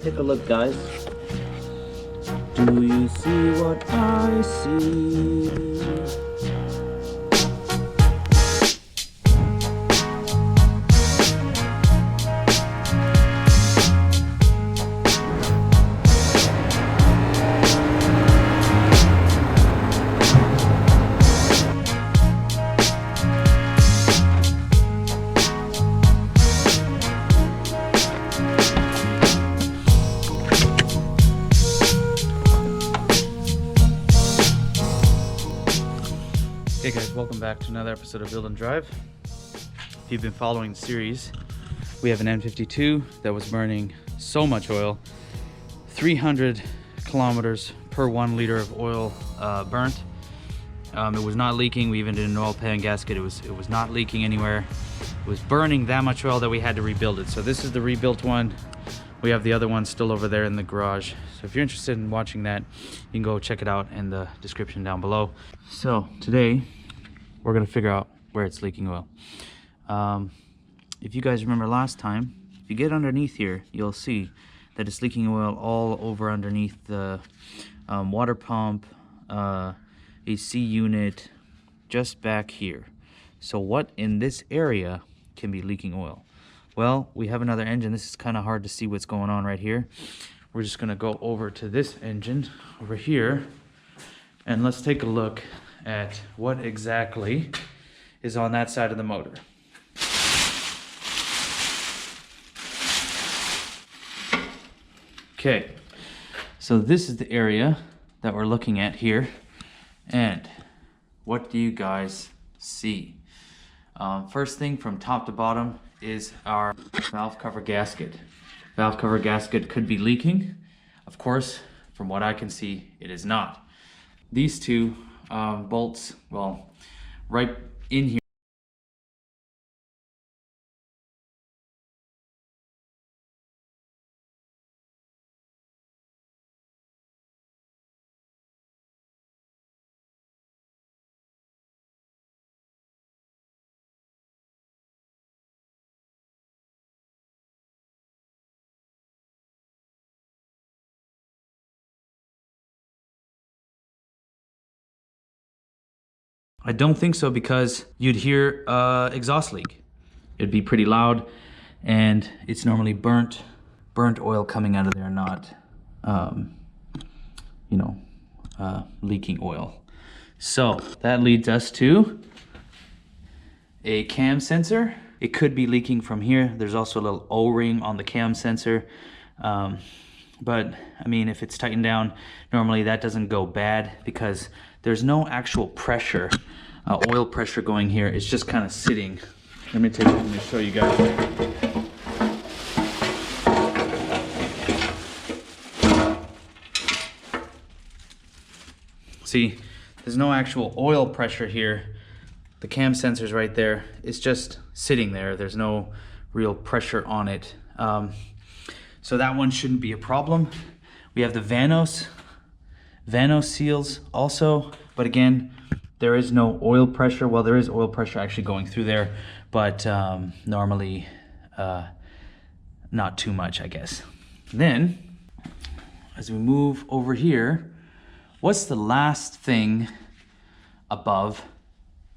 Take a look, guys. Do you see what I see? Hey guys, welcome back to another episode of Build and Drive. If you've been following the series, we have an N52 that was burning so much oil, 300 kilometers per 1 liter of oil burnt. It was not leaking. We even did an oil pan gasket. It was not leaking anywhere. It was burning that much oil that we had to rebuild it. So this is the rebuilt one. We have the other one still over there in the garage. So if you're interested in watching that, you can go check it out in the description down below. So today, we're gonna figure out where it's leaking oil. If you guys remember last time, if you get underneath here, you'll see that it's leaking oil all over underneath the water pump, AC unit, just back here. So what in this area can be leaking oil? Well, we have another engine. This is kind of hard to see what's going on right here. We're just gonna go over to this engine over here and let's take a look at what exactly is on that side of the motor. Okay, so this is the area that we're looking at here. And what do you guys see? First thing from top to bottom is our valve cover gasket. Valve cover gasket could be leaking. Of course, from what I can see, it is not. These two bolts, well, right in here. I don't think so, because you'd hear exhaust leak. It'd be pretty loud, and it's normally burnt oil coming out of there, not leaking oil. So that leads us to a cam sensor. It could be leaking from here. There's also a little O-ring on the cam sensor. But I mean, if it's tightened down, normally that doesn't go bad because there's no actual pressure, oil pressure going here. It's just kind of sitting. Let me show you guys. See, there's no actual oil pressure here. The cam sensor's right there. It's just sitting there. There's no real pressure on it. So that one shouldn't be a problem. We have the Vanos seals also, but again, there is no oil pressure. Well, there is oil pressure actually going through there, but normally not too much, I guess. Then, as we move over here, what's the last thing above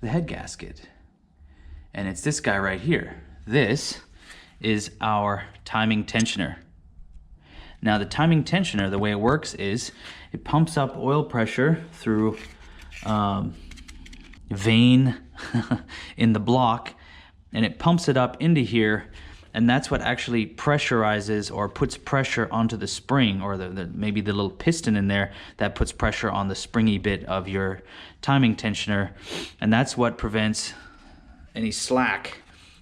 the head gasket? And it's this guy right here. This is our timing tensioner. Now the timing tensioner, the way it works is it pumps up oil pressure through vein in the block, and it pumps it up into here, and that's what actually pressurizes or puts pressure onto the spring, or maybe the little piston in there that puts pressure on the springy bit of your timing tensioner, and that's what prevents any slack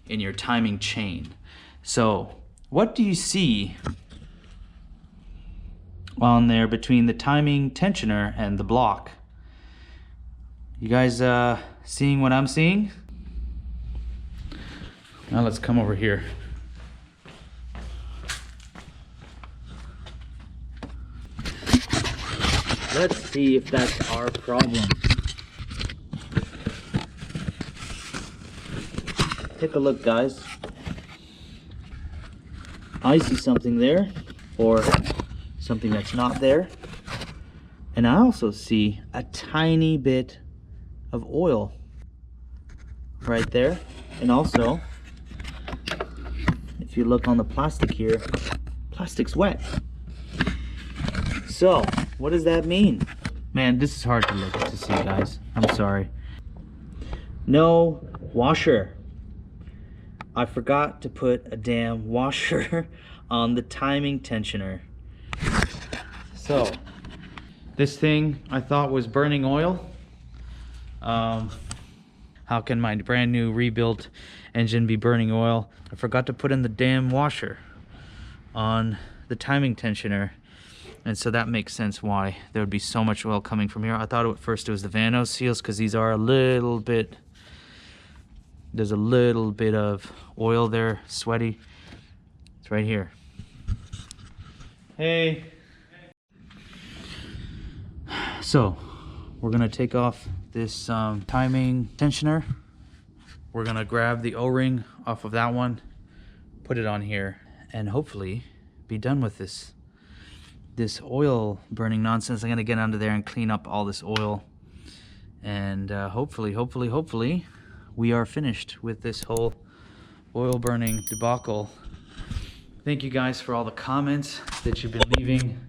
in your timing chain. So what do you see on there between the timing tensioner and the block? You guys seeing what I'm seeing? Now let's come over here. Let's see if that's our problem. Take a look, guys. I see something there. or something that's not there. And I also see a tiny bit of oil right there. And also, if you look on the plastic here, plastic's wet. So, what does that mean? Man, this is hard to look to see, guys. I'm sorry. No washer. I forgot to put a damn washer on the timing tensioner. So, this thing I thought was burning oil. How can my brand new rebuilt engine be burning oil? I forgot to put in the damn washer on the timing tensioner. And so that makes sense why there would be so much oil coming from here. I thought at first it was the Vano seals because these are a little bit, there's a little bit of oil there, sweaty. It's right here. Hey. So we're gonna take off this timing tensioner. We're gonna grab the O-ring off of that one, put it on here, and hopefully be done with this oil burning nonsense. I'm gonna get under there and clean up all this oil, and hopefully we are finished with this whole oil burning debacle. Thank you guys for all the comments that you've been leaving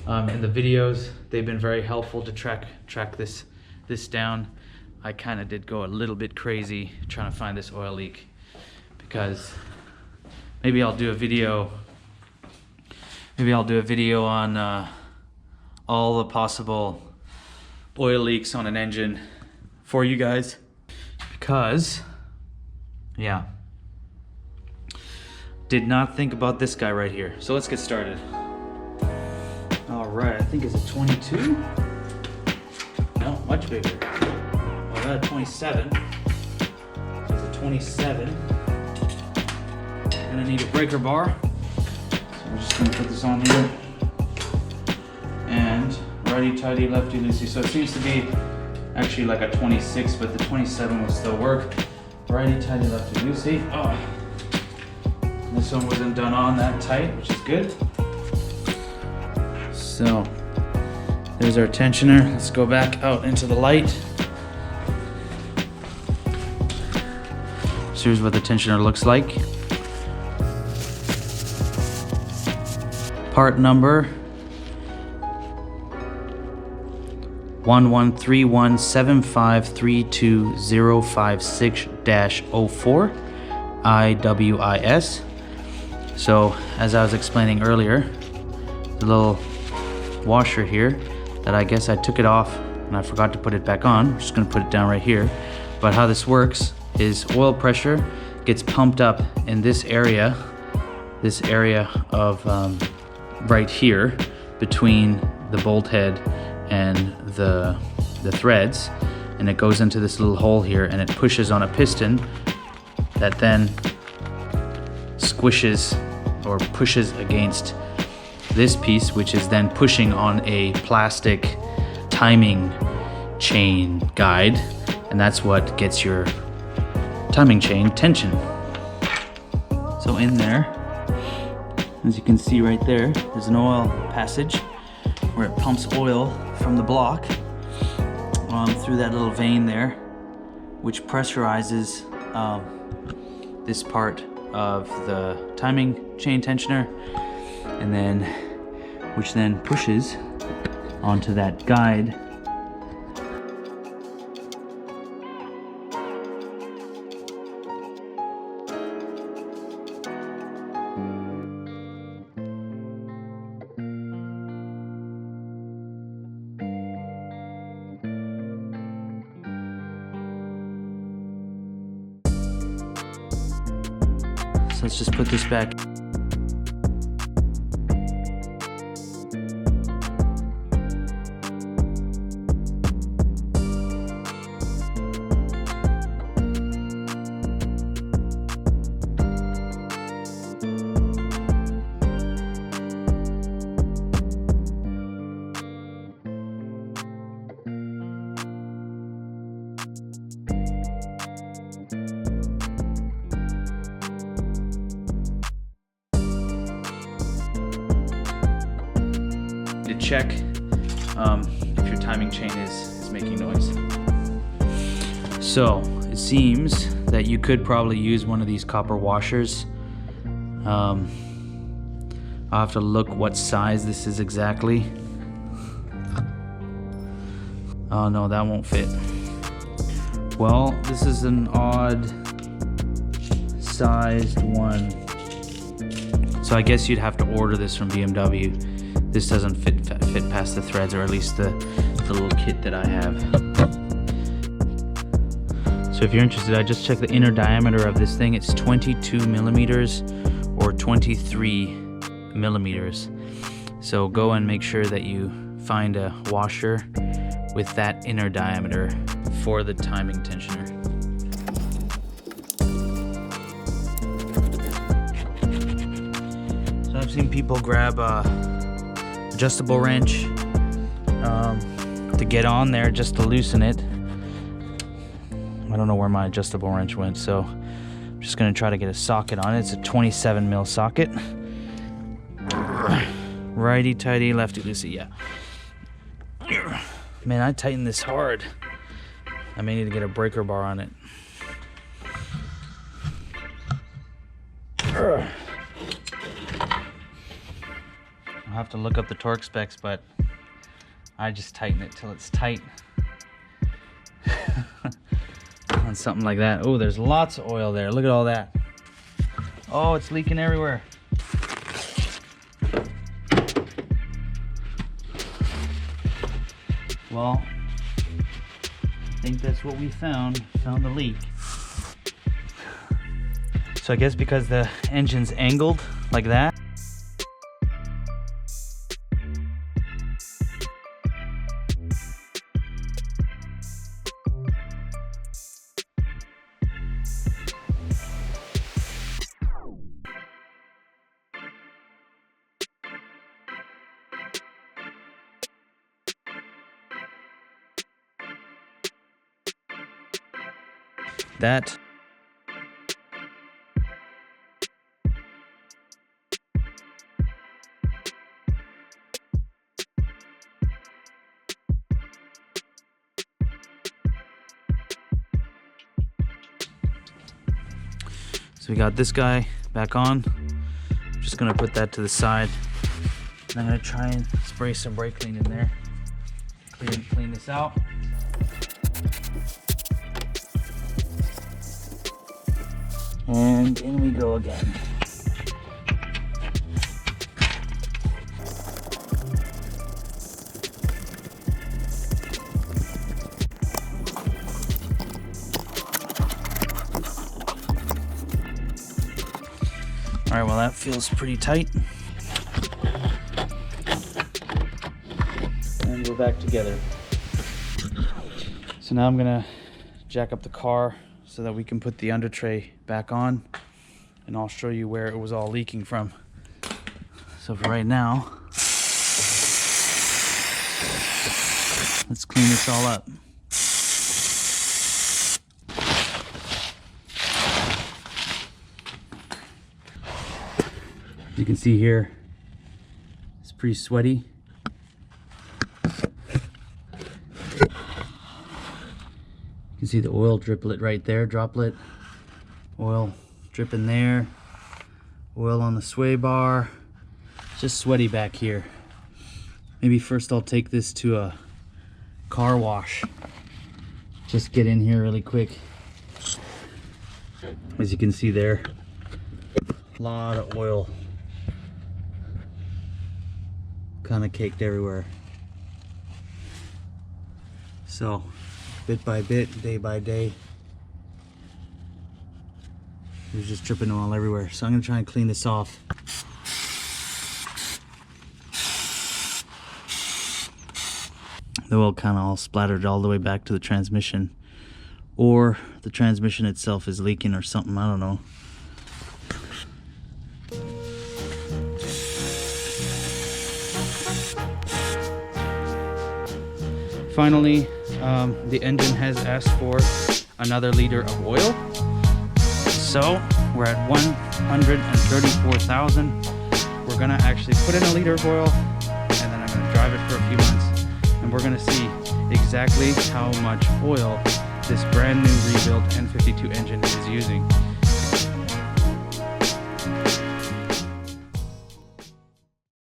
in the videos. They've been very helpful to track this down. I kind of did go a little bit crazy trying to find this oil leak, because maybe I'll do a video on all the possible oil leaks on an engine for you guys, because yeah, did not think about this guy right here. So let's get started. All right, I think it's a 22. No, much bigger. Oh, I got a 27. So it's a 27. Gonna need a breaker bar. So we're just gonna put this on here. And righty tighty, lefty loosey. So it seems to be actually like a 26, but the 27 will still work. Righty tighty, lefty loosey. Oh, this one wasn't done on that tight, which is good. So there's our tensioner. Let's go back out into the light. So here's what the tensioner looks like. Part number 113175320056-04 IWIS. So as I was explaining earlier, the little washer here that I guess I took it off and I forgot to put it back on. I'm just gonna put it down right here. But how this works is oil pressure gets pumped up in this area of right here between the bolt head and the threads, and it goes into this little hole here, and it pushes on a piston that then squishes or pushes against this piece, which is then pushing on a plastic timing chain guide, and that's what gets your timing chain tension. So in there, as you can see right there, there's an oil passage where it pumps oil from the block through that little vein there, which pressurizes this part of the timing chain tensioner, and then which then pushes onto that guide. So let's just put this back. to check if your timing chain is making noise. So it seems that you could probably use one of these copper washers. I'll have to look what size this is exactly. Oh no, that won't fit. Well, this is an odd sized one. So I guess you'd have to order this from BMW. This doesn't fit past the threads, or at least the little kit that I have. So if you're interested, I just checked the inner diameter of this thing. It's 22 millimeters or 23 millimeters. So go and make sure that you find a washer with that inner diameter for the timing tensioner. So I've seen people grab a adjustable wrench to get on there just to loosen it. I don't know where my adjustable wrench went, so I'm just gonna try to get a socket on it. It's a 27 mil socket. Righty tighty, lefty loosey, yeah. Man, I tightened this hard. I may need to get a breaker bar on it. I'll have to look up the torque specs, but I just tighten it till it's tight. On something like that. Oh, there's lots of oil there. Look at all that. Oh, it's leaking everywhere. Well, I think that's what we found the leak. So I guess because the engine's angled like that, that so we got this guy back on. I'm just gonna put that to the side, and I'm gonna try and spray some brake clean in there. Clean this out. And in we go again. All right, well, that feels pretty tight. And we're back together. So now I'm gonna jack up the car so that we can put the under tray back on, and I'll show you where it was all leaking from. So for right now, let's clean this all up. You can see here, it's pretty sweaty. You can see the oil driplet right there, droplet. Oil dripping there. Oil on the sway bar. It's just sweaty back here. Maybe first I'll take this to a car wash. Just get in here really quick. As you can see there, a lot of oil. Kind of caked everywhere. So, bit by bit, day by day, there's just dripping oil everywhere. So I'm gonna try and clean this off. The oil kind of all splattered all the way back to the transmission, or the transmission itself is leaking or something, I don't know. Finally, the engine has asked for another liter of oil. So we're at 134,000. We're gonna actually put in a liter of oil, and then I'm I'm going to drive it for a few months, and we're going to see exactly how much oil this brand new rebuilt N52 engine is using.